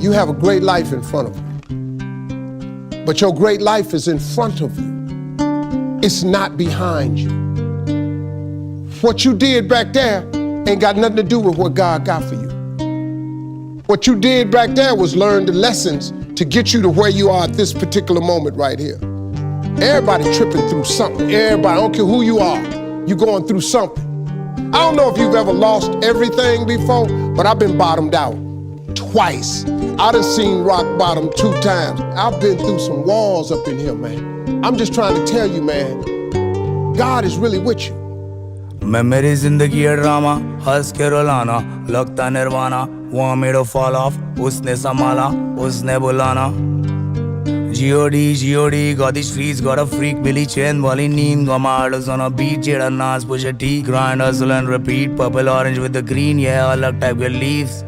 You have a great life in front of you. But your great life is in front of you. It's not behind you. What you did back there ain't got nothing to do with what God got for you. What you did back there was learn the lessons to get you to where you are at this particular moment right here. Everybody tripping through something. Everybody, I don't care who you are, you going through something. I don't know if you've ever lost everything before, but I've been bottomed out twice. I done seen rock bottom 2 times. I've been through some walls up in here, man. I'm just trying to tell you, man, God is really with you. मैं मेरी जिंदगी है drama, हंस के रुलाना, लगता nirvana, want me to fall off, उसने संभाला, उसने बुलाना. G.O.D, got these streets, got a freak, Billy Chain, वाली नींद, got my artists on a beat, जेड़ा नाच, push a T, grind, hustle and repeat, purple, orange with the green, yeah, अलग type के leaves.